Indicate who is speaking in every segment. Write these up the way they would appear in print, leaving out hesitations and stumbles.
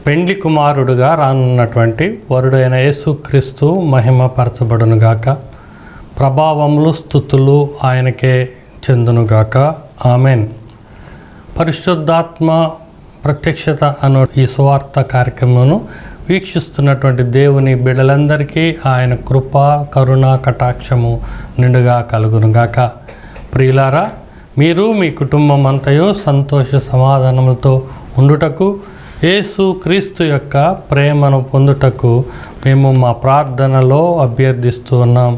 Speaker 1: పెండ్లి కుమారుడుగా రానున్నటువంటి వరుడైన యేసుక్రీస్తు మహిమపరచబడునుగాక. ప్రభావములు స్తుతులు ఆయనకే చెందునుగాక. ఆమెన్. పరిశుద్ధాత్మ ప్రత్యక్షత అను ఈ సువార్త కార్యక్రమమును వీక్షిస్తున్నటువంటి దేవుని బిడ్డలందరికీ ఆయన కృప, కరుణ, కటాక్షము నిండుగా కలుగునుగాక. ప్రియులారా, మీరు మీ కుటుంబం అంతయు సంతోష సమాధానములతో ఉండుటకు, యేసు క్రీస్తు యొక్క ప్రేమను పొందుటకు మేము మా ప్రార్థనలో అభ్యర్థిస్తూ ఉన్నాం.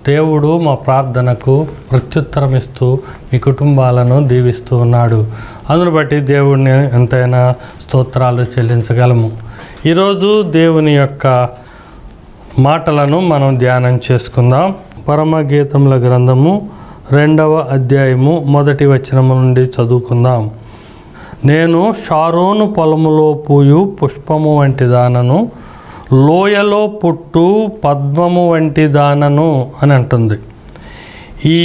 Speaker 1: దేవుడు మా ప్రార్థనకు ప్రత్యుత్తరం ఇస్తూ మీ కుటుంబాలను దీవిస్తూ ఉన్నాడు. అందును బట్టి దేవుడిని ఎంతైనా స్తోత్రాలు చెల్లించగలము. ఈరోజు దేవుని యొక్క మాటలను మనం ధ్యానం చేసుకుందాం. పరమగీతముల గ్రంథము 2వ అధ్యాయము 1వ వచనము నుండి చదువుకుందాం. నేను షారోను పొలములో పూయు పుష్పము వంటి దానను, లోయలో పుట్టు పద్మము వంటి దానను అని అంటుంది. ఈ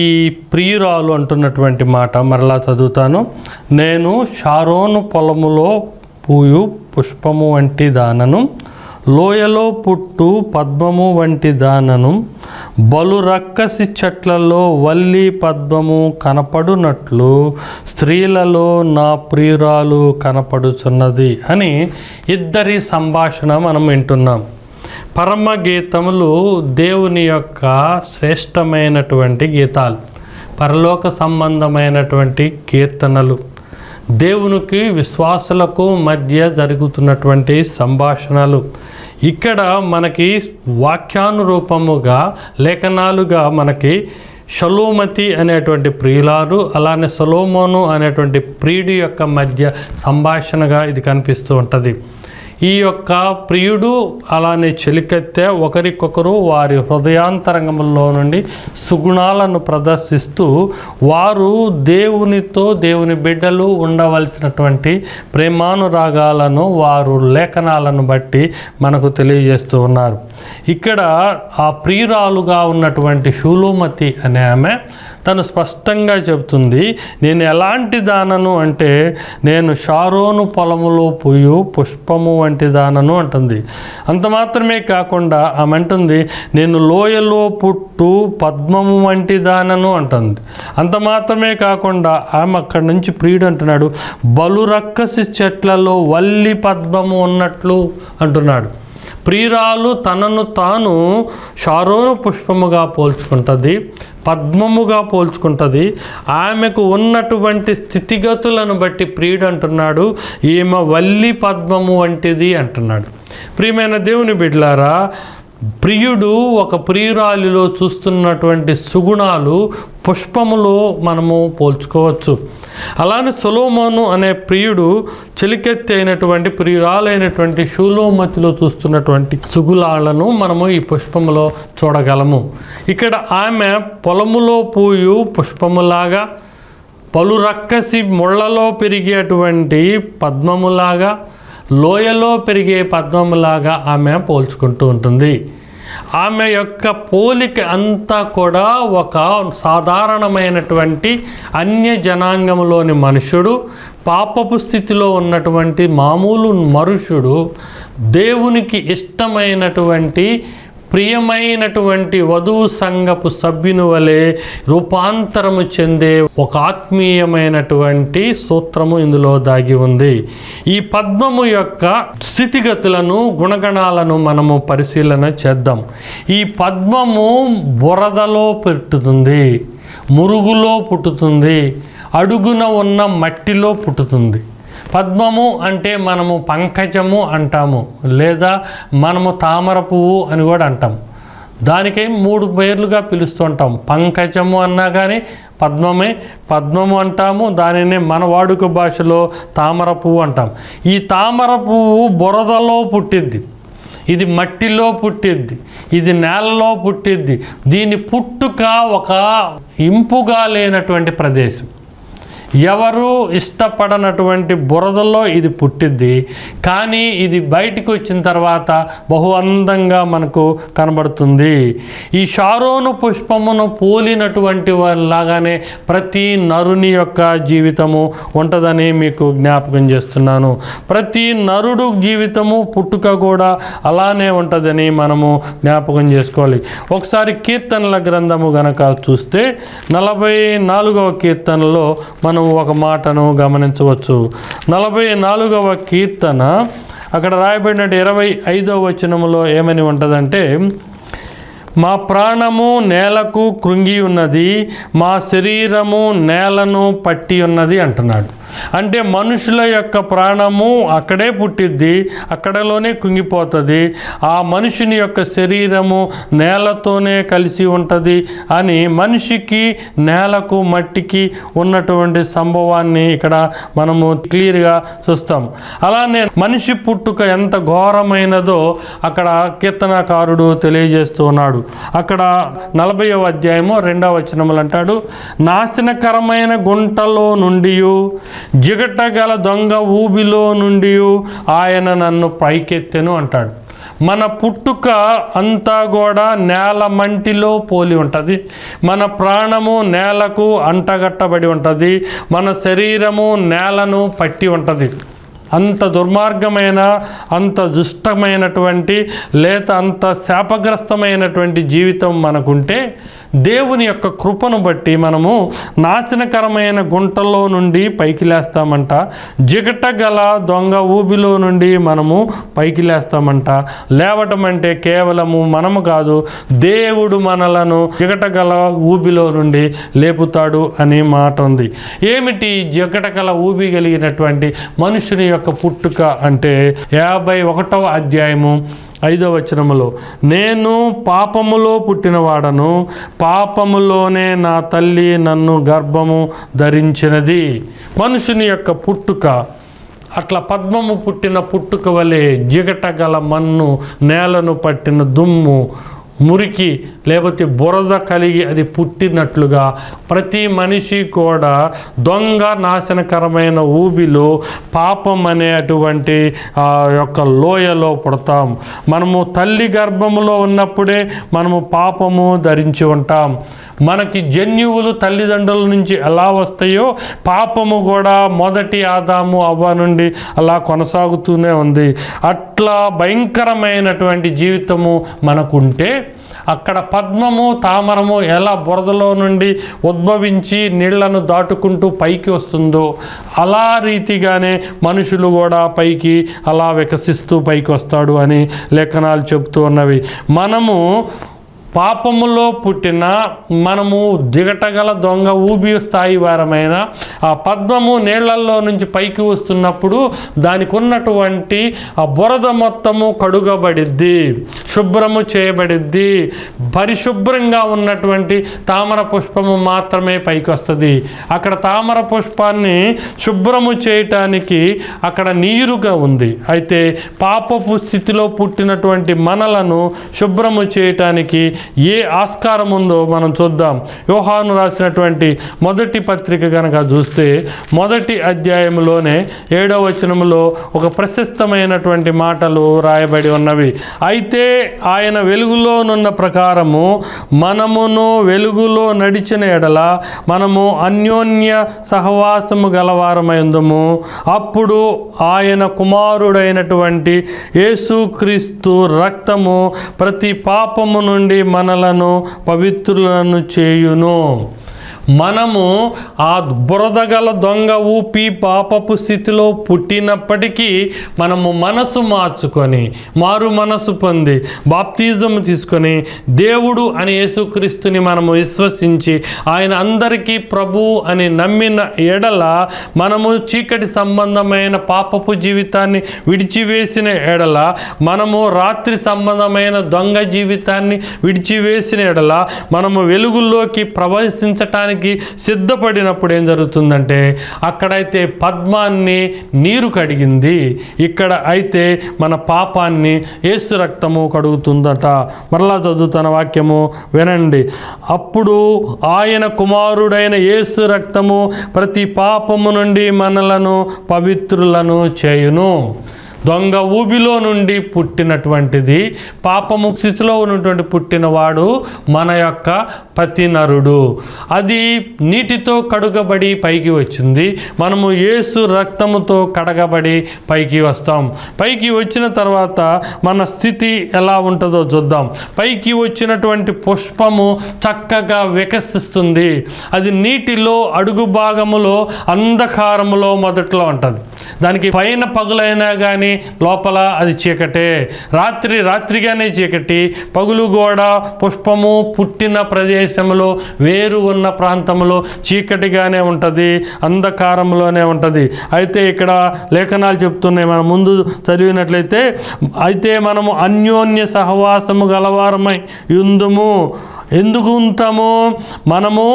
Speaker 1: ప్రియురాలు అంటున్నటువంటి మాట మరలా చదువుతాను. నేను షారోను పొలములో పూయు పుష్పము వంటి దానను, లోయలో పుట్టు పద్మము వంటి దానను, బలు రక్కసి చెట్లలో వల్లి పద్మము కనపడునట్లు స్త్రీలలో నా ప్రియురాలు కనపడుచున్నది అని ఇద్దరి సంభాషణ మనం వింటున్నాం. పరమగీతములు దేవుని యొక్క శ్రేష్టమైనటువంటి గీతాలు, పరలోక సంబంధమైనటువంటి కీర్తనలు, దేవునికి విశ్వాసులకు మధ్య జరుగుతున్నటువంటి సంభాషణలు. ఇక్కడ మనకి వాక్యానురూపముగా లేఖనాలుగా మనకి షలోమతి అనేటువంటి ప్రియులారు, అలానే సొలొమోను అనేటువంటి ప్రియుడి యొక్క మధ్య సంభాషణగా ఇది కనిపిస్తూ ఉంటుంది. ఈ యొక్క ప్రియుడు అలానే చెలికత్తె ఒకరికొకరు వారి హృదయాంతరంగంలో నుండి సుగుణాలను ప్రదర్శిస్తూ వారు దేవునితో, దేవుని బిడ్డలు ఉండవలసినటువంటి ప్రేమానురాగాలను వారు లేఖనాలను బట్టి మనకు తెలియజేస్తూ ఉన్నారు. ఇక్కడ ఆ ప్రియురాలుగా ఉన్నటువంటి షూలోమతి అనే ఆమె తను స్పష్టంగా చెబుతుంది, నేను ఎలాంటి దానను అంటే నేను షారోను పొలములో పూయు పుష్పము వంటి దానను అంటుంది. అంత మాత్రమే కాకుండా ఆమె అంటుంది, నేను లోయలో పుట్టు పద్మము వంటి దానను అంటుంది. అంత మాత్రమే కాకుండా ఆమె అక్కడి నుంచి ప్రియుడు అంటున్నాడు, బలు రక్కసి చెట్లలో వల్లి పద్మము ఉన్నట్లు అంటున్నాడు. ప్రియురాలు తనను తాను షారోను పుష్పముగా పోల్చుకుంటుంది, పద్మముగా పోల్చుకుంటుంది. ఆమెకు ఉన్నటువంటి స్థితిగతులను బట్టి ప్రియుడు అంటున్నాడు, ఈమె వల్లి పద్మము వంటిది అంటున్నాడు. ప్రియమైన దేవుని బిడ్డలారా, ప్రియుడు ఒక ప్రియురాలిలో చూస్తున్నటువంటి సుగుణాలు పుష్పములో మనము పోల్చుకోవచ్చు. అలానే సొలొమోను అనే ప్రియుడు చెలికెత్తి అయినటువంటి ప్రియురాలైనటువంటి షూలోమతిలో చూస్తున్నటువంటి సుగుణాలను మనము ఈ పుష్పములో చూడగలము. ఇక్కడ ఆమె పొలములో పూయు పుష్పములాగా, పలు రక్కసి ముళ్లలో పెరిగేటువంటి పద్మములాగా, లోయలో పెరిగే పద్మములాగా ఆమె పోల్చుకుంటూ ఉంటుంది. ఆమె యొక్క పోలిక అంతా కూడా ఒక సాధారణమైనటువంటి అన్య జనాంగంలోని మనుషుడు, పాపపు స్థితిలో ఉన్నటువంటి మామూలు మనుషుడు దేవునికి ఇష్టమైనటువంటి ప్రియమైనటువంటి వధువు సంఘపు సభ్యుని వలె రూపాంతరము చెందే ఒక ఆత్మీయమైనటువంటి సూత్రము ఇందులో దాగి ఉంది. ఈ పద్మము యొక్క స్థితిగతులను, గుణగణాలను మనము పరిశీలన చేద్దాం. ఈ పద్మము బురదలో పుట్టుతుంది, మురుగులో పుట్టుతుంది, అడుగున ఉన్న మట్టిలో పుట్టుతుంది. పద్మము అంటే మనము పంకజము అంటాము, లేదా మనము తామర పువ్వు అని కూడా అంటాం. దానికై 3 పేర్లుగా పిలుస్తుంటాం. పంకజము అన్నా కానీ పద్మమే, పద్మము అంటాము, దానినే మన వాడుక భాషలో తామర పువ్వు అంటాం. ఈ తామర పువ్వు బురదలో పుట్టిద్ది, ఇది మట్టిలో పుట్టిద్ది, ఇది నేలలో పుట్టిద్ది. దీని పుట్టుక ఒక ఇంపుగా లేనటువంటి ప్రదేశం. ఎవరు ఇష్టపడనటువంటి బురదలో ఇది పుట్టిద్ది, కానీ ఇది బయటికి వచ్చిన తర్వాత బహు అందంగా మనకు కనబడుతుంది. ఈ షారోను పుష్పమును పోలినటువంటి లాగానే ప్రతి నరుని యొక్క జీవితము ఉంటుందని మీకు జ్ఞాపకం చేస్తున్నాను. ప్రతి నరుడు జీవితము పుట్టుక కూడా అలానే ఉంటుందని మనము జ్ఞాపకం చేసుకోవాలి. ఒకసారి కీర్తనల గ్రంథము గనక చూస్తే 44వ కీర్తనలో మనం ఒక మాటను గమనించవచ్చు. 44వ కీర్తన అక్కడ రాయబడిన 25వ వచనములో ఏమని ఉంటుందంటే, మా ప్రాణము నేలకు కృంగి ఉన్నది, మా శరీరము నేలను పట్టి ఉన్నది అంటున్నాడు. అంటే మనుషుల యొక్క ప్రాణము అక్కడే పుట్టిద్ది, అక్కడలోనే కుంగిపోతుంది. ఆ మనుషుని యొక్క శరీరము నేలతోనే కలిసి ఉంటుంది అని మనిషికి నేలకు మట్టికి ఉన్నటువంటి సంభవాన్ని ఇక్కడ మనము క్లియర్గా చూస్తాం. అలానే మనిషి పుట్టుక ఎంత ఘోరమైనదో అక్కడ కీర్తనకారుడు తెలియజేస్తూ ఉన్నాడు. అక్కడ 40వ అధ్యాయము 2వ వచనములు అంటాడు, నాశనకరమైన గుంటలో నుండి జిగటగల దొంగ ఊబిలో నుండి ఆయన నన్ను పైకెత్తెను అంటాడు. మన పుట్టుక అంతా కూడా నేల మంటిలో పోలి ఉంటుంది. మన ప్రాణము నేలకు అంటగట్టబడి ఉంటుంది. మన శరీరము నేలను పట్టి ఉంటుంది. అంత దుర్మార్గమైన, అంత దుష్టమైనటువంటి లేక అంత శాపగ్రస్తమైనటువంటి జీవితం మనకుంటే దేవుని యొక్క కృపను బట్టి మనము నాశనకరమైన గుంటలో నుండి పైకి లేస్తామంట. జిగట గల దొంగ ఊబిలో నుండి మనము పైకి లేస్తామంట. లేవటం అంటే కేవలము మనము కాదు, దేవుడు మనలను జిగట గల ఊబిలో నుండి లేపుతాడు అనే మాట ఉంది. ఏమిటి జిగట గల ఊబి కలిగినటువంటి మనుషుని యొక్క పుట్టుక అంటే 51వ అధ్యాయము 5వ వచనములో, నేను పాపములో పుట్టినవాడను, పాపములోనే నా తల్లి నన్ను గర్భము ధరించినది. మనుషుని యొక్క పుట్టుక అట్లా పద్మము పుట్టిన పుట్టుక వలె జిగట గల మన్ను, నేలను పట్టిన దుమ్ము, మురికి లేకపోతే బురద కలిగి అది పుట్టినట్లుగా ప్రతి మనిషి కూడా దొంగ నాశనకరమైన ఊబిలో పాపం అనే అటువంటి యొక్క లోయలో పుడతాం. మనము తల్లి గర్భములో ఉన్నప్పుడే మనము పాపము ధరించి ఉంటాం. మనకి జన్యువులు తల్లిదండ్రుల నుంచి ఎలా వస్తాయో పాపము కూడా మొదటి ఆదాము అవ్వ నుండి అలా కొనసాగుతూనే ఉంది. అట్లా భయంకరమైనటువంటి జీవితము మనకుంటే అక్కడ పద్మము తామరము ఎలా బురదలో నుండి ఉద్భవించి నీళ్లను దాటుకుంటూ పైకి వస్తుందో అలా రీతిగానే మనుషులు కూడా పైకి అలా వికసిస్తూ పైకి వస్తాడు అని లేఖనాలు చెబుతూ ఉన్నవి. మనము పాపములో పుట్టిన మనము దిగటగల దొంగ ఊబి స్థాయి వారమైన ఆ పద్మము నీళ్లలో నుంచి పైకి వస్తున్నప్పుడు దానికి ఉన్నటువంటి ఆ బురద మొత్తము కడుగబడిద్ది, శుభ్రము చేయబడిద్ది. పరిశుభ్రంగా ఉన్నటువంటి తామర పుష్పము మాత్రమే పైకి వస్తుంది. అక్కడ తామర పుష్పాన్ని శుభ్రము చేయటానికి అక్కడ నీరుగా ఉంది. అయితే పాపపు స్థితిలో పుట్టినటువంటి మనలను శుభ్రము చేయటానికి ఏ ఆస్కారం ఉందో మనం చూద్దాం. యోహాను రాసినటువంటి మొదటి పత్రిక కనుక చూస్తే మొదటి అధ్యాయంలోనే 7వ వచనంలో ఒక ప్రశస్తమైనటువంటి మాటలు రాయబడి ఉన్నవి. అయితే ఆయన వెలుగులోనున్న ప్రకారము మనమును వెలుగులో నడిచిన ఎడల మనము అన్యోన్య సహవాసము గలవారమైందుము. అప్పుడు ఆయన కుమారుడైనటువంటి యేసుక్రీస్తు రక్తము ప్రతి పాపము నుండి మనలను పవిత్రులను చేయును. మనము ఆ బురదగల దొంగ ఊపి పాపపు స్థితిలో పుట్టినప్పటికీ మనము మనసు మార్చుకొని మారు మనసు పొంది బాప్తిజం తీసుకొని దేవుడు అని యేసుక్రీస్తుని మనము విశ్వసించి ఆయన అందరికీ ప్రభు అని నమ్మిన ఎడల మనము చీకటి సంబంధమైన పాపపు జీవితాన్ని విడిచివేసిన ఎడల, మనము రాత్రి సంబంధమైన దొంగ జీవితాన్ని విడిచివేసిన ఎడల మనము వెలుగులోకి ప్రవేశించటానికి వెళ్ళడానికి సిద్ధపడినప్పుడు ఏం జరుగుతుందంటే అక్కడైతే పద్మాన్ని నీరు కడిగింది, ఇక్కడ అయితే మన పాపాన్ని యేసు రక్తము కడుగుతుందట. మరలా చదువుతున్న వాక్యము వినండి. అప్పుడు ఆయన కుమారుడైన యేసు రక్తము ప్రతి పాపము నుండి మనలను పవిత్రులను చేయును. దొంగ ఊబిలో నుండి పుట్టినటువంటిది, పాపము స్థితిలో ఉన్నటువంటి పుట్టినవాడు మన యొక్క ప్రతి నరుడు. అది నీటితో కడుగబడి పైకి వచ్చింది. మనము యేసు రక్తముతో కడగబడి పైకి వస్తాం. పైకి వచ్చిన తర్వాత మన స్థితి ఎలా ఉంటుందో చూద్దాం. పైకి వచ్చినటువంటి పుష్పము చక్కగా వికసిస్తుంది. అది నీటిలో అడుగు భాగములో అంధకారములో మొదట్లో ఉంటుంది. దానికి పైన పగులైనా కానీ లోపల అది చీకటే. రాత్రిగానే చీకటి, పగులు కూడా పుష్పము పుట్టిన ప్రదేశంలో వేరు ఉన్న ప్రాంతంలో చీకటిగానే ఉంటుంది, అంధకారంలోనే ఉంటుంది. అయితే ఇక్కడ లేఖనాలు చెప్తున్నాయి, మనం ముందు చదివినట్లయితే, అయితే మనము అన్యోన్య సహవాసము గలవారమై యుందుము. ఎందుకు ఉంటాము? మనము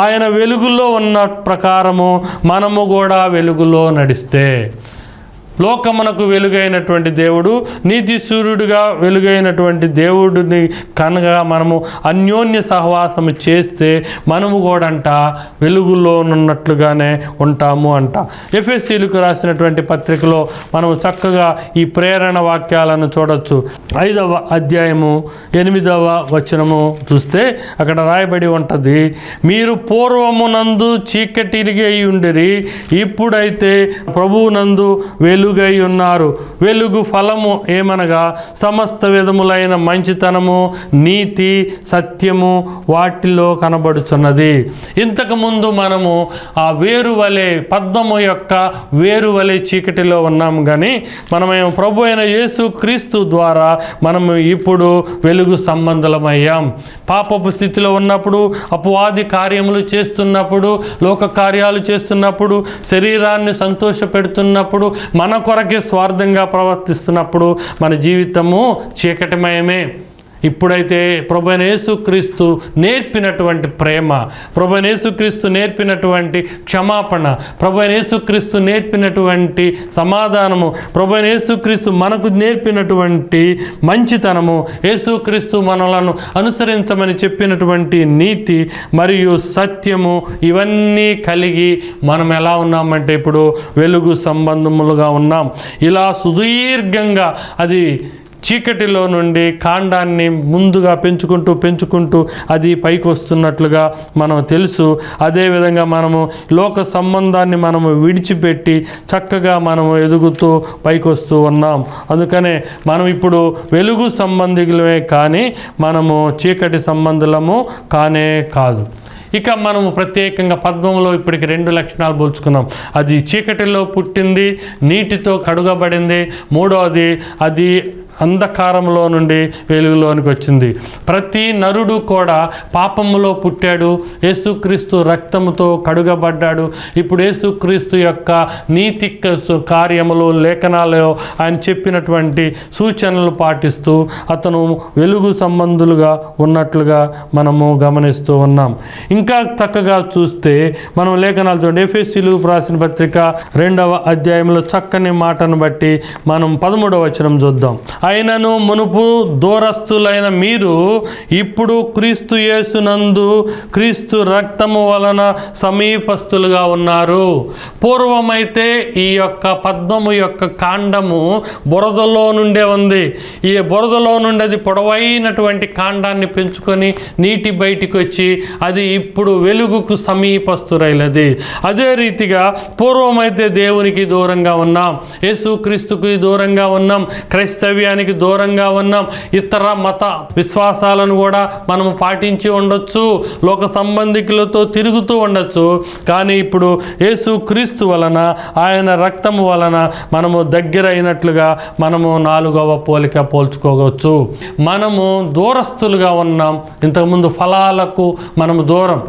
Speaker 1: ఆయన వెలుగులో ఉన్న ప్రకారము మనము కూడా వెలుగులో నడిస్తే. లోకమునకు వెలుగైనటువంటి దేవుడు, నీతి సూర్యుడిగా వెలుగైనటువంటి దేవుడిని కనుక మనము అన్యోన్య సహవాసము చేస్తే మనము కూడా వెలుగులో ఉన్నట్లుగానే ఉంటాము అంట. ఎఫెసీయులకు రాసినటువంటి పత్రికలో మనము చక్కగా ఈ ప్రేరణ వాక్యాలను చూడొచ్చు. 5వ అధ్యాయము 8వ వచనము చూస్తే అక్కడ రాయబడి ఉంటుంది, మీరు పూర్వమునందు చీకటిగా ఉండిరి, ఇప్పుడైతే ప్రభువునందు వెలుగై ఉన్నారు. వెలుగు ఫలము ఏమనగా సమస్త విధములైన మంచితనము, నీతి, సత్యము వాటిలో కనబడుచున్నది. ఇంతకుముందు మనము ఆ వేరు వలె, పద్మము యొక్క వేరు వలె చీకటిలో ఉన్నాము, కానీ మనమేమో ప్రభు అయిన యేసు క్రీస్తు ద్వారా మనము ఇప్పుడు వెలుగు సంబంధులమయ్యాం. పాపపు స్థితిలో ఉన్నప్పుడు, అపవాది కార్యములు చేస్తున్నప్పుడు, లోక కార్యాలు చేస్తున్నప్పుడు, శరీరాన్ని సంతోష పెడుతున్నప్పుడు, మన కొరకే స్వార్థంగా ప్రవర్తిస్తున్నప్పుడు మన జీవితము చీకటిమయమే. ఇప్పుడైతే ప్రభువైన యేసుక్రీస్తు నేర్పినటువంటి ప్రేమ, ప్రభువైన యేసుక్రీస్తు నేర్పినటువంటి క్షమాపణ, ప్రభువైన యేసుక్రీస్తు నేర్పినటువంటి సమాధానము, ప్రభువైన యేసుక్రీస్తు మనకు నేర్పినటువంటి మంచితనము, యేసుక్రీస్తు మనలను అనుసరించమని చెప్పినటువంటి నీతి మరియు సత్యము, ఇవన్నీ కలిగి మనం ఎలా ఉన్నామంటే ఇప్పుడు వెలుగు సంబంధములుగా ఉన్నాం. ఇలా సుదీర్ఘంగా అది చీకటిలో నుండి కాండాన్ని ముందుగా పెంచుకుంటూ అది పైకి వస్తున్నట్లుగా మనం తెలుసు. అదేవిధంగా మనము లోక సంబంధాన్ని మనము విడిచిపెట్టి చక్కగా మనము ఎదుగుతూ పైకి వస్తూ ఉన్నాం. అందుకనే మనం ఇప్పుడు వెలుగు సంబంధికులమే కానీ మనము చీకటి సంబంధులము కానే కాదు. ఇక మనము ప్రత్యేకంగా పద్మంలో ఇప్పటికి 2 లక్షణాలు పోల్చుకున్నాం. అది చీకటిలో పుట్టింది, నీటితో కడుగబడింది. మూడవది అది అంధకారంలో నుండి వెలుగులోనికి వచ్చింది. ప్రతి నరుడు కూడా పాపములో పుట్టాడు, యేసుక్రీస్తు రక్తముతో కడుగబడ్డాడు. ఇప్పుడు యేసుక్రీస్తు యొక్క నీతి కార్యములు, లేఖనాలలో ఆయన చెప్పినటువంటి సూచనలు పాటిస్తూ అతను వెలుగు సంబంధులుగా ఉన్నట్లుగా మనము గమనిస్తూ ఉన్నాం. ఇంకా చక్కగా చూస్తే మనం లేఖనాలు చూడండి. ఎఫెసీయులకు రాసిన పత్రిక 2వ అధ్యాయంలో చక్కని మాటను బట్టి మనం 13వ వచనం చూద్దాం. అయినను మునుపు దూరస్తులైన మీరు ఇప్పుడు క్రీస్తు యేసునందు క్రీస్తు రక్తము వలన సమీపస్తులుగా ఉన్నారు. పూర్వమైతే ఈ యొక్క పద్మము యొక్క కాండము బురదలో నుండే ఉంది. ఈ బురదలో నుండి అది పొడవైనటువంటి కాండాన్ని పెంచుకొని నీటి బయటికి వచ్చి అది ఇప్పుడు వెలుగుకు సమీపస్తురైనది. అదే రీతిగా పూర్వమైతే దేవునికి దూరంగా ఉన్నాం, యేసుక్రీస్తుకి దూరంగా ఉన్నాం, క్రైస్తవ్యానికి దూరంగా ఉన్నాం, ఇతర మత విశ్వాసాలను కూడా మనము పాటించి ఉండొచ్చు, లోక సంబంధికులతో తిరుగుతూ ఉండొచ్చు. కానీ ఇప్పుడు యేసుక్రీస్తు వలన, ఆయన రక్తము వలన మనము దగ్గర అయినట్లుగా మనము 4వ పోలిక పోల్చుకోవచ్చు. మనము దూరస్తులుగా ఉన్నాం. ఇంతకుముందు ఫలాలకు మనము దూరం.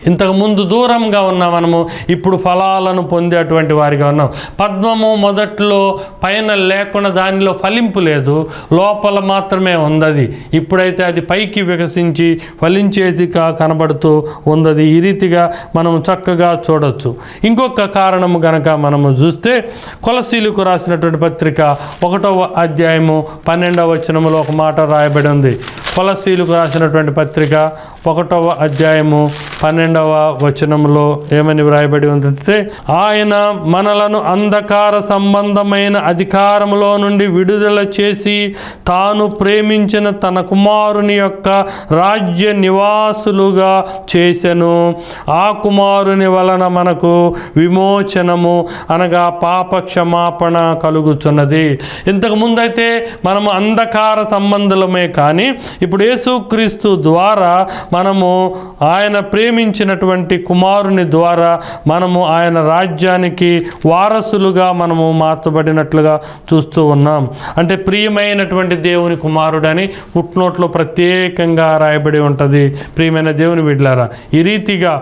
Speaker 1: ఇంతకుముందు దూరంగా ఉన్న మనము ఇప్పుడు ఫలాలను పొందేటువంటి వారిగా ఉన్నాం. పద్మము మొదట్లో పైన లేకుండా దానిలో ఫలింపు లేదు, లోపల మాత్రమే ఉంది. ఇప్పుడైతే అది పైకి వికసించి ఫలించేది కనబడుతూ ఉంది. ఈ రీతిగా మనం చక్కగా చూడొచ్చు. ఇంకొక కారణము గనక మనము చూస్తే కొలసీలకు రాసినటువంటి పత్రిక 1వ అధ్యాయము 12వ వచనములో ఒక మాట రాయబడి ఉంది. కొలసీలకు రాసినటువంటి పత్రిక 1వ అధ్యాయము 12వ వచనంలో ఏమని వ్రాయబడి ఉందంటే, ఆయన మనలను అంధకార సంబంధమైన అధికారములో నుండి విడుదల చేసి తాను ప్రేమించిన తన కుమారుని యొక్క రాజ్య నివాసులుగా చేసెను. ఆ కుమారుని వలన మనకు విమోచనము అనగా పాప క్షమాపణ కలుగుచున్నది. ఇంతకు ముందైతే మనము అంధకార సంబంధులమే, కానీ ఇప్పుడు యేసుక్రీస్తు ద్వారా మనము ఆయన ప్రేమించినటువంటి కుమారుని ద్వారా మనము ఆయన రాజ్యానికి వారసులుగా మనము మార్చబడినట్లుగా చూస్తూ ఉన్నాం. అంటే ప్రియమైనటువంటి దేవుని కుమారుడని ఫుట్నోట్లో ప్రత్యేకంగా రాయబడి ఉంటుంది. ప్రియమైన దేవుని బిడ్డలారా, ఈ రీతిగా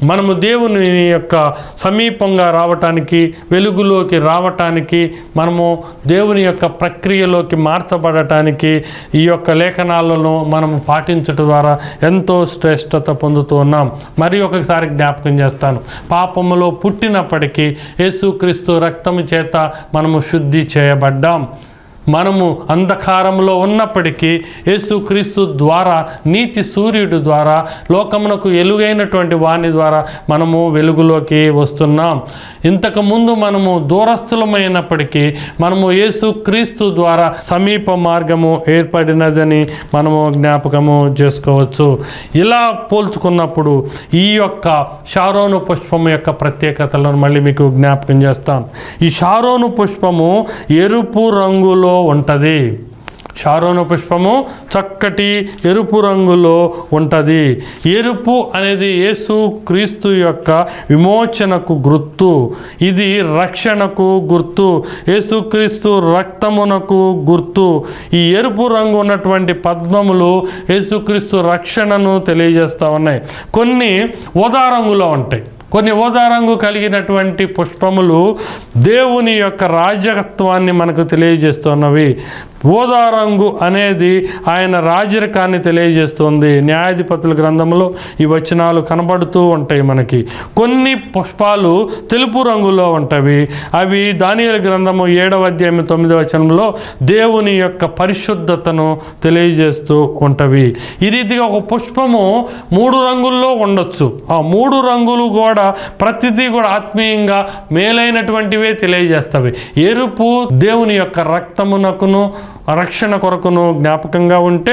Speaker 1: మనము దేవుని యొక్క సమీపంగా రావటానికి, వెలుగులోకి రావటానికి, మనము దేవుని యొక్క ప్రక్రియలోకి మార్చబడటానికి ఈ యొక్క లేఖనాలను మనము పాటించడం ద్వారా ఎంతో శ్రేష్టత పొందుతూ ఉన్నాం. మరి ఒకసారి జ్ఞాపకం చేస్తాను, పాపములో పుట్టినప్పటికీ యేసుక్రీస్తు రక్తము చేత మనము శుద్ధి చేయబడ్డాం. మనము అంధకారంలో ఉన్నప్పటికీ యేసుక్రీస్తు ద్వారా, నీతి సూర్యుడు ద్వారా, లోకమునకు ఎలుగైనటువంటి వాని ద్వారా మనము వెలుగులోకి వస్తున్నాం. ఇంతకుముందు మనము దూరస్థులమైనప్పటికీ మనము యేసుక్రీస్తు ద్వారా సమీప మార్గము ఏర్పడినదని మనము జ్ఞాపకము చేసుకోవచ్చు. ఇలా పోల్చుకున్నప్పుడు ఈ యొక్క షారోను పుష్పము యొక్క ప్రత్యేకతలను మళ్ళీ మీకు జ్ఞాపకం చేస్తాను. ఈ షారోను పుష్పము ఎరుపు రంగులో ఉంటుంది. షారోను పుష్పము చక్కటి ఎరుపు రంగులో ఉంటుంది. ఎరుపు అనేది యేసుక్రీస్తు యొక్క విమోచనకు గుర్తు. ఇది రక్షణకు గుర్తు, యేసుక్రీస్తు రక్తమునకు గుర్తు. ఈ ఎరుపు రంగు ఉన్నటువంటి పద్మములు యేసుక్రీస్తు రక్షణను తెలియజేస్తూ ఉన్నాయి. కొన్ని ఊదా రంగులో ఉంటాయి. కొన్ని ఊదా రంగు కలిగినటువంటి పుష్పములు దేవుని యొక్క రాజత్వాన్ని మనకు తెలియజేస్తున్నవి. ఊదా రంగు అనేది ఆయన రాజరికాన్ని తెలియజేస్తుంది. న్యాయాధిపతుల గ్రంథంలో ఈ వచనాలు కనబడుతూ ఉంటాయి మనకి. కొన్ని పుష్పాలు తెలుపు రంగులో ఉంటవి. అవి దానియేలు గ్రంథము 7వ అధ్యాయం 9వ వచనంలో దేవుని యొక్క పరిశుద్ధతను తెలియజేస్తూ ఉంటవి. ఈ రీతిగా ఒక పుష్పము 3 రంగుల్లో ఉండొచ్చు. ఆ 3 రంగులు కూడా ప్రతిదీ కూడా ఆత్మీయంగా మేలైనటువంటివే తెలియజేస్తవి. ఎరుపు దేవుని యొక్క రక్తమునకును రక్షణ కొరకును జ్ఞాపకంగా ఉంటే,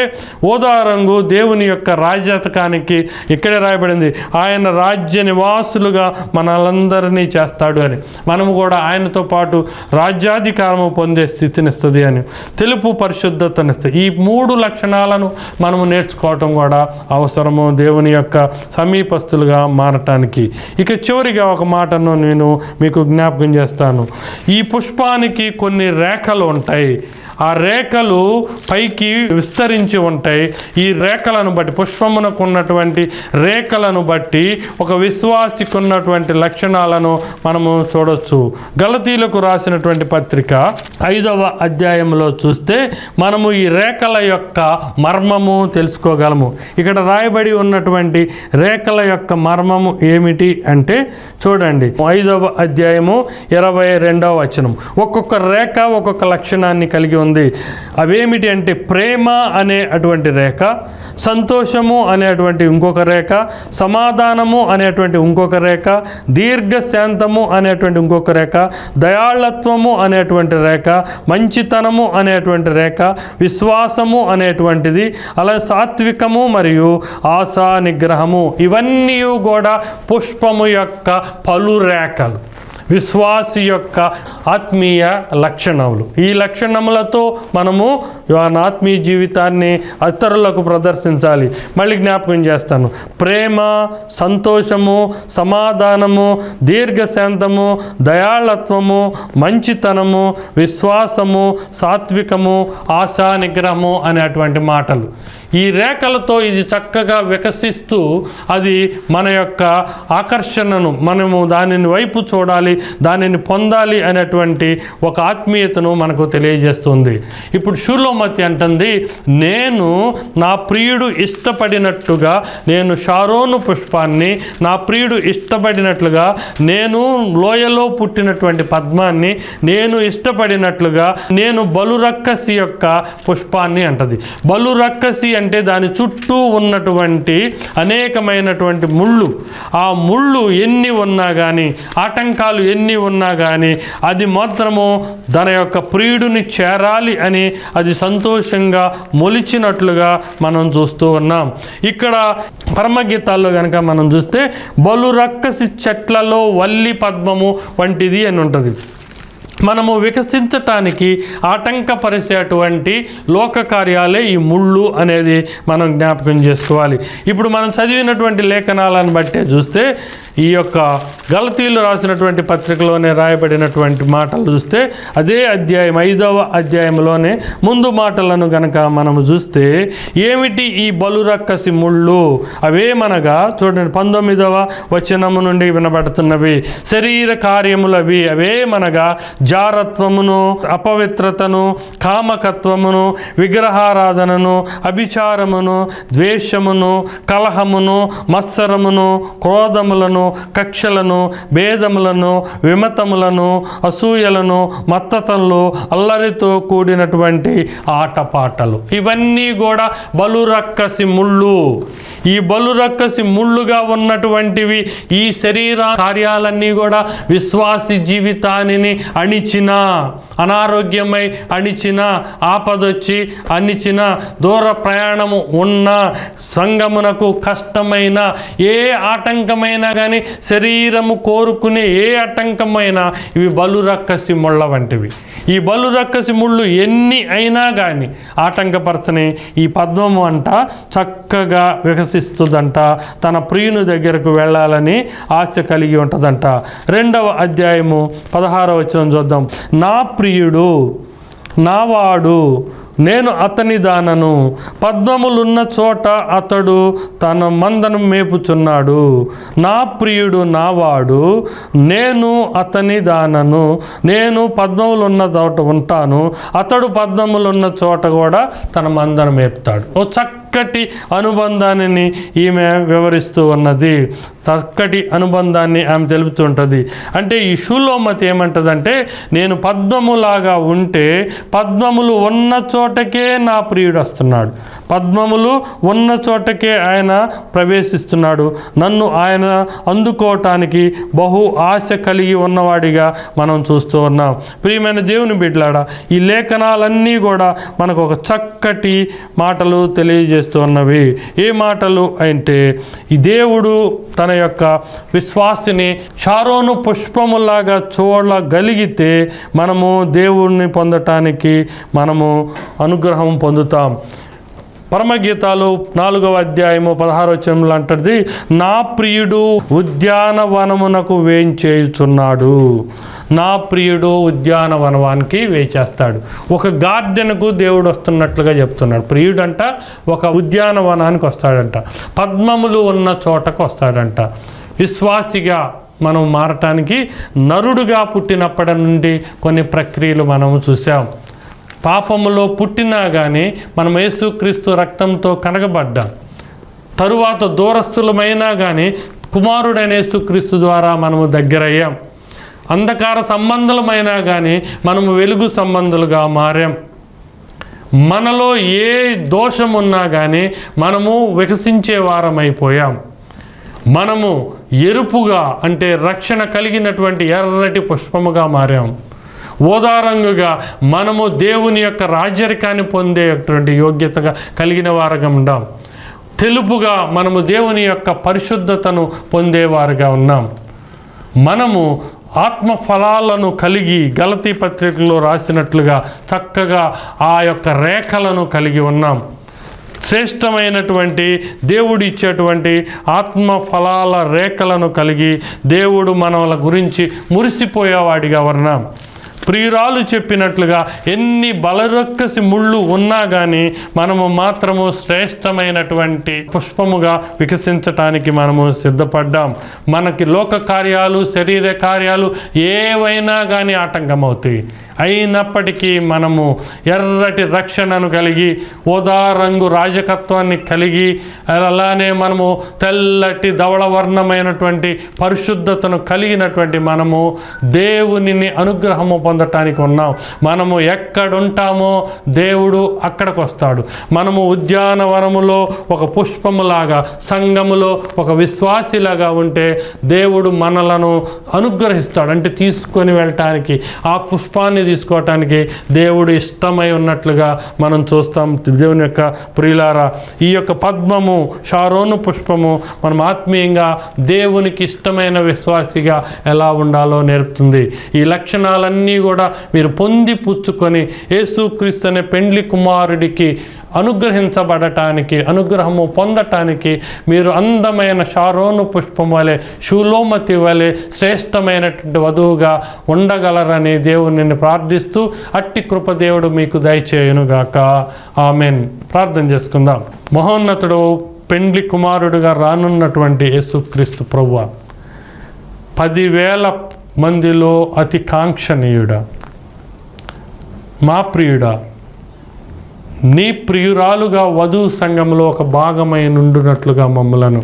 Speaker 1: ఊదా రంగు దేవుని యొక్క రాజ్యతకానికి ఇక్కడే రాయబడింది, ఆయన రాజ్య నివాసులుగా మనలందరినీ చేస్తాడు అని. మనము కూడా ఆయనతో పాటు రాజ్యాధికారము పొందే స్థితినిస్తుంది అని. తెలుపు పరిశుద్ధతనిస్తుంది. ఈ 3 లక్షణాలను మనము నేర్చుకోవటం కూడా అవసరము దేవుని యొక్క సమీపస్తులుగా మారటానికి. ఇక చివరిగా ఒక మాటను నేను మీకు జ్ఞాపకం చేస్తాను. ఈ పుష్పానికి కొన్ని రేఖలు ఉంటాయి. ఆ రేఖలు పైకి విస్తరించి ఉంటాయి. ఈ రేఖలను బట్టి, పుష్పమునకు ఉన్నటువంటి రేఖలను బట్టి ఒక విశ్వాసికి ఉన్నటువంటి లక్షణాలను మనము చూడొచ్చు. గలతీలకు రాసినటువంటి పత్రిక 5వ అధ్యాయంలో చూస్తే మనము ఈ రేఖల యొక్క మర్మము తెలుసుకోగలము. ఇక్కడ రాయబడి ఉన్నటువంటి రేఖల యొక్క మర్మము ఏమిటి అంటే చూడండి, 5వ అధ్యాయము 22వ వచనం. ఒక్కొక్క రేఖ ఒక్కొక్క లక్షణాన్ని కలిగి ఉంది. అవేమిటి అంటే ప్రేమ అనే అటువంటి రేఖ, సంతోషము అనేటువంటి ఇంకొక రేఖ, సమాధానము అనేటువంటి ఇంకొక రేఖ, దీర్ఘశాంతము అనేటువంటి ఇంకొక రేఖ, దయాళత్వము అనేటువంటి రేఖ, మంచితనము అనేటువంటి రేఖ, విశ్వాసము అనేటువంటిది, అలాగే సాత్వికము మరియు ఆశా నిగ్రహము. ఇవన్నీ కూడా పుష్పము యొక్క పలు రేఖలు. విశ్వాసి యొక్క ఆత్మీయ లక్షణములు. ఈ లక్షణములతో మనము ఆత్మీయ జీవితాన్ని ఇతరులకు ప్రదర్శించాలి. మళ్ళీ జ్ఞాపకం చేస్తాను. ప్రేమ, సంతోషము, సమాధానము, దీర్ఘశాంతము, దయాళత్వము, మంచితనము, విశ్వాసము, సాత్వికము, ఆశా నిగ్రహము అనేటువంటి మాటలు. ఈ రేఖలతో ఇది చక్కగా వికసిస్తూ అది మన యొక్క ఆకర్షణను, మనము దానిని వైపు చూడాలి, దానిని పొందాలి అనేటువంటి ఒక ఆత్మీయతను మనకు తెలియజేస్తుంది. ఇప్పుడు షూలోమతి అంటుంది, నేను నా ప్రియుడు ఇష్టపడినట్టుగా, నేను షారోను పుష్పాన్ని నా ప్రియుడు ఇష్టపడినట్లుగా, నేను లోయలో పుట్టినటువంటి పద్మాన్ని నేను ఇష్టపడినట్లుగా, నేను బలురక్కసి యొక్క పుష్పాన్ని అంటది. బలురక్కసి అంటే దాని చుట్టూ ఉన్నటువంటి అనేకమైనటువంటి ముళ్ళు. ఆ ముళ్ళు ఎన్ని ఉన్నా కానీ, ఆటంకాలు ఎన్ని ఉన్నా కానీ, అది మాత్రము తన యొక్క ప్రియుడిని చేరాలి అని అది సంతోషంగా మొలిచినట్లుగా మనం చూస్తూ ఉన్నాం. ఇక్కడ పరమగీతాల్లో కనుక మనం చూస్తే బలురక్కసి చెట్లలో వల్లి పద్మము వంటిది అని ఉంటుంది. మనము వికసించటానికి ఆటంకపరిచేటువంటి లోక కార్యాలే ఈ ముళ్ళు అనేది మనం జ్ఞాపకం చేసుకోవాలి. ఇప్పుడు మనం చదివినటువంటి లేఖనాలను బట్టే చూస్తే, ఈ యొక్క గలతీలు రాసినటువంటి పత్రికలోనే రాయబడినటువంటి మాటలు చూస్తే, అదే అధ్యాయం 5వ అధ్యాయంలోనే ముందు మాటలను గనక మనము చూస్తే, ఏమిటి ఈ బలురక్కసి ముళ్ళు? అవేమనగా చూడండి, 19వ వచనము నుండి వినబడుతున్నవి. శరీర కార్యములవి. అవేమనగా జారత్వమును, అపవిత్రతను, కామకత్వమును, విగ్రహారాధనను, అభిచారమును, ద్వేషమును, కలహమును, మత్సరమును, క్రోధములను, కక్షలను, భేదములను, విమతములను, అసూయలను, మత్తతలు, అల్లరితో కూడినటువంటి ఆటపాటలు. ఇవన్నీ కూడా బలురక్కసి ముళ్ళు. ఈ బలురక్కసి ముళ్ళుగా ఉన్నటువంటివి ఈ శరీర కార్యాలన్నీ కూడా విశ్వాసి జీవితాన్ని అణిచిన, అనారోగ్యమై అణిచిన, ఆపదొచ్చి అణిచిన, దూర ప్రయాణము ఉన్న, సంగమునకు కష్టమైన ఏ ఆటంకమైనా కానీ, శరీరము కోరుకునే ఏ ఆటంకమైనా ఇవి బలురక్కసి ముళ్ళ వంటివి. ఈ బలురక్కసి ముళ్ళు ఎన్ని అయినా కానీ ఆటంకపరచని ఈ పద్మము అంట చక్కగా వికసిస్తుందంట, తన ప్రియుని దగ్గరకు వెళ్ళాలని ఆశ కలిగి ఉంటుందంట. 2వ అధ్యాయము 16వ వచనం చూద్దాం. నా ప్రియుడు నావాడు, నేను అతని దానను, పద్మములున్న చోట అతడు తన మందను మేపుచున్నాడు. నా ప్రియుడు నావాడు, నేను అతని దానను, నేను పద్మములున్న చోట ఉంటాను, అతడు పద్మములున్న చోట కూడా తన మందను మేపుతాడు. ఓ చక్కటి అనుబంధాన్ని ఈమె వివరిస్తూ ఉన్నది. చక్కటి అనుబంధాన్ని ఆమె తెలుపుతుంటుంది. అంటే ఈ షూలోమతి ఏమంటుందంటే, నేను పద్మములాగా ఉంటే పద్మములు ఉన్న చోటకే నా ప్రియుడు వస్తున్నాడు, పద్మములు ఉన్న చోటకే ఆయన ప్రవేశిస్తున్నాడు, నన్ను ఆయన అందుకోవటానికి బహు ఆశ కలిగి ఉన్నవాడిగా మనం చూస్తూ ఉన్నాం. ప్రియమైన దేవుని బిడ్డలారా, ఈ లేఖనాలన్నీ కూడా మనకు ఒక చక్కటి మాటలు తెలియజేస్తూ ఉన్నవి. ఏ మాటలు అంటే, ఈ దేవుడు తన యొక్క విశ్వాసిని షారోను పుష్పములాగా చూడగలిగితే మనము దేవుణ్ణి పొందటానికి మనము అనుగ్రహం పొందుతాం. పరమగీతాలు 4వ అధ్యాయము 16వ వచనంలో అంటది, నా ప్రియుడు ఉద్యానవనమునకు వేంచేయుచున్నాడు. నా ప్రియుడు ఉద్యానవనానికి వేచేస్తాడు. ఒక గార్డెన్కు దేవుడు వస్తున్నట్లుగా చెప్తున్నాడు. ప్రియుడు అంట ఒక ఉద్యానవనానికి వస్తాడంట, పద్మములు ఉన్న చోటకు వస్తాడంట. విశ్వాసిగా మనం మారటానికి నరుడుగా పుట్టినప్పటి నుండి కొన్ని ప్రక్రియలు మనము చూసాం. పాపములో పుట్టినా కానీ మనం యేసుక్రీస్తు రక్తంతో కనగబడ్డాం. తరువాత దూరస్థులమైనా కానీ కుమారుడైన యేసుక్రీస్తు ద్వారా మనము దగ్గరయ్యాం. అంధకార సంబంధులమైనా కానీ మనము వెలుగు సంబంధులుగా మారాం. మనలో ఏ దోషమున్నా కానీ మనము వికసించే వారమైపోయాం. మనము ఎరుపుగా అంటే రక్షణ కలిగినటువంటి ఎర్రటి పుష్పముగా మారాం. ఓదారంగుగా మనము దేవుని యొక్క రాజ్యరికాన్ని పొందేటువంటి యోగ్యతగా కలిగిన వారుగా ఉన్నాం. తెలుపుగా మనము దేవుని యొక్క పరిశుద్ధతను పొందేవారుగా ఉన్నాం. మనము ఆత్మ ఫలాలను కలిగి గలతీ పత్రికలో రాసినట్లుగా చక్కగా ఆ యొక్క రేఖలను కలిగి ఉన్నాం. శ్రేష్టమైనటువంటి దేవుడు ఇచ్చేటువంటి ఆత్మ ఫలాల రేఖలను కలిగి దేవుడు మనల గురించి మురిసిపోయేవాడిగా ఉన్నాం. ప్రియురాలు చెప్పినట్లుగా ఎన్ని బలరక్కసి ముళ్ళు ఉన్నా కానీ మనము మాత్రము శ్రేష్టమైనటువంటి పుష్పముగా వికసించటానికి మనము సిద్ధపడ్డాం. మనకి లోక కార్యాలు, శరీర కార్యాలు ఏవైనా కానీ ఆటంకమవుతాయి. అయినప్పటికీ మనము ఎర్రటి రక్షణను కలిగి, ఓదా రంగు రాజకత్వాన్ని కలిగి, అలానే మనము తెల్లటి ధవళవర్ణమైనటువంటి పరిశుద్ధతను కలిగినటువంటి మనము దేవునిని అనుగ్రహము పొందటానికి ఉన్నాం. మనము ఎక్కడుంటామో దేవుడు అక్కడికి వస్తాడు. మనము ఉద్యానవనములో ఒక పుష్పములాగా, సంఘములో ఒక విశ్వాసిలాగా ఉంటే దేవుడు మనలను అనుగ్రహిస్తాడు. అంటే తీసుకొని వెళ్ళటానికి, ఆ పుష్పాన్ని తీసుకోవటానికి దేవుడు ఇష్టమై ఉన్నట్లుగా మనం చూస్తాం. దేవుని యొక్క ప్రియులారా, ఈ యొక్క పద్మము, షారోను పుష్పము మనం ఆత్మీయంగా దేవునికి ఇష్టమైన విశ్వాసిగా ఎలా ఉండాలో నేర్పుతుంది. ఈ లక్షణాలన్నీ కూడా మీరు పొంది పుచ్చుకొని యేసుక్రీస్తు అనే పెండ్లి కుమారుడికి అనుగ్రహించబడటానికి, అనుగ్రహము పొందటానికి మీరు అందమైన షారోను పుష్పం వలె, షూలోమతి వలె శ్రేష్టమైనటువంటి వధువుగా ఉండగలరని దేవునిని ప్రార్థిస్తూ అట్టి కృప దేవుడు మీకు దయచేయునుగాక. ఆమెన్. ప్రార్థన చేసుకుందాం. మహోన్నతుడు పెండ్లి కుమారుడుగా రానున్నటువంటి యేసుక్రీస్తు ప్రభువా, 10,000 మందిలో అతి కాంక్షణీయుడా, మా ప్రియుడా, నీ ప్రియురాలుగా వధువు సంఘంలో ఒక భాగమై నుండునట్లుగా మమ్మలను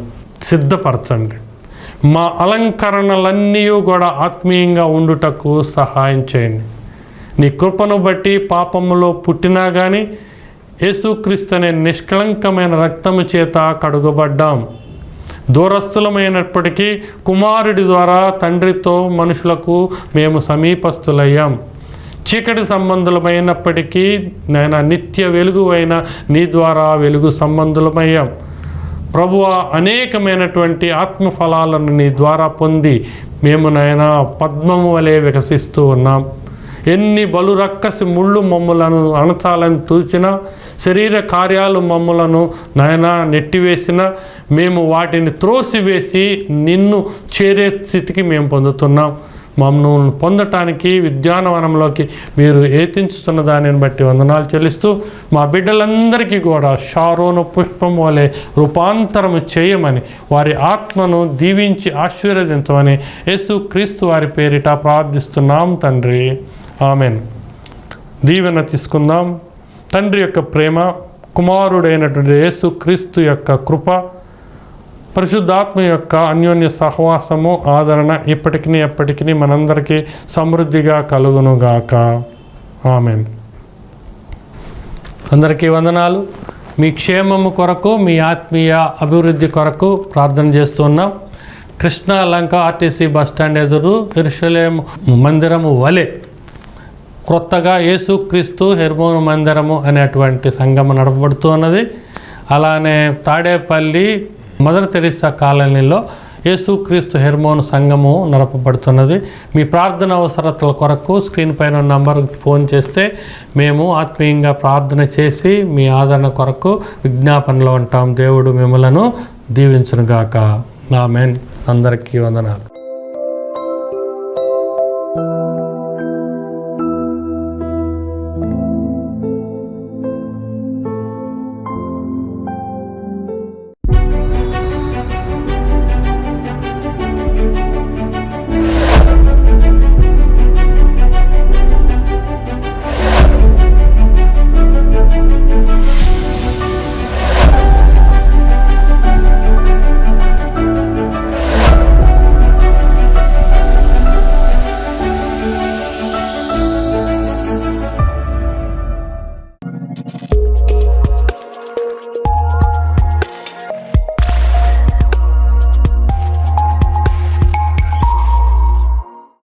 Speaker 1: సిద్ధపరచండి. మా అలంకరణలన్నీ కూడా ఆత్మీయంగా ఉండుటకు సహాయం చేయండి. నీ కృపను బట్టి పాపములో పుట్టినా కానీ యేసుక్రీస్తు అనే నిష్కళంకమైన రక్తము చేత కడుగబడ్డాం. దూరస్థులమైనప్పటికీ కుమారుడి ద్వారా తండ్రితో మనుషులకు మేము సమీపస్థులయ్యాం. చీకటి సంబంధులమైనప్పటికీ నాయన నిత్య వెలుగు అయిన నీ ద్వారా వెలుగు సంబంధులమయ్యాం. ప్రభువా, అనేకమైనటువంటి ఆత్మఫలాలను నీ ద్వారా పొంది మేము నాయన పద్మము వలె వికసిస్తూ ఉన్నాం. ఎన్ని బలురక్కసి ముళ్ళు మమ్ములను అణచాలని తూచినా, శరీర కార్యాలు మమ్ములను నాయన నెట్టివేసిన మేము వాటిని త్రోసివేసి నిన్ను చేరే స్థితికి మేము పొందుతున్నాం. మమ్మల్ని పొందటానికి ఉద్యానవనంలోకి మీరు ఏతించుతున్న దానిని బట్టి వందనాలు చెల్లిస్తూ మా బిడ్డలందరికీ కూడా షారోను పుష్పం వలె రూపాంతరము చేయమని, వారి ఆత్మను దీవించి ఆశీర్వదించమని యేసుక్రీస్తు వారి పేరిట ప్రార్థిస్తున్నాం తండ్రి. ఆమెన్. దీవెన తీసుకుందాం. తండ్రి యొక్క ప్రేమ, కుమారుడైనటువంటి యేసుక్రీస్తు యొక్క కృప, పరిశుద్ధాత్మ యొక్క అన్యోన్య సహవాసము, ఆదరణ ఇప్పటికీ ఎప్పటికీ మనందరికీ సమృద్ధిగా కలుగునుగాక. ఆమెన్. అందరికీ వందనాలు. మీ క్షేమము కొరకు, మీ ఆత్మీయ అభివృద్ధి కొరకు ప్రార్థన చేస్తున్నాం. కృష్ణా లంక ఆర్టీసీ బస్టాండ్ ఎదురు యెరూషలేము మందిరము వలె క్రొత్తగా యేసుక్రీస్తు హెర్మోను మందిరము అనేటువంటి సంఘము నడపబడుతూ ఉన్నది. అలానే తాడేపల్లి మదర్ తెరీసా కాలనీలో యేసుక్రీస్తు హెర్మోను సంఘము నడపబడుతున్నది. మీ ప్రార్థన అవసరతల కొరకు స్క్రీన్ పైన నంబర్కి ఫోన్ చేస్తే మేము ఆత్మీయంగా ప్రార్థన చేసి మీ ఆదరణ కొరకు విజ్ఞాపనలో ఉంటాం. దేవుడు మిమ్మలను దీవించునుగాక. ఆమేన్. అందరికీ వందనాలు.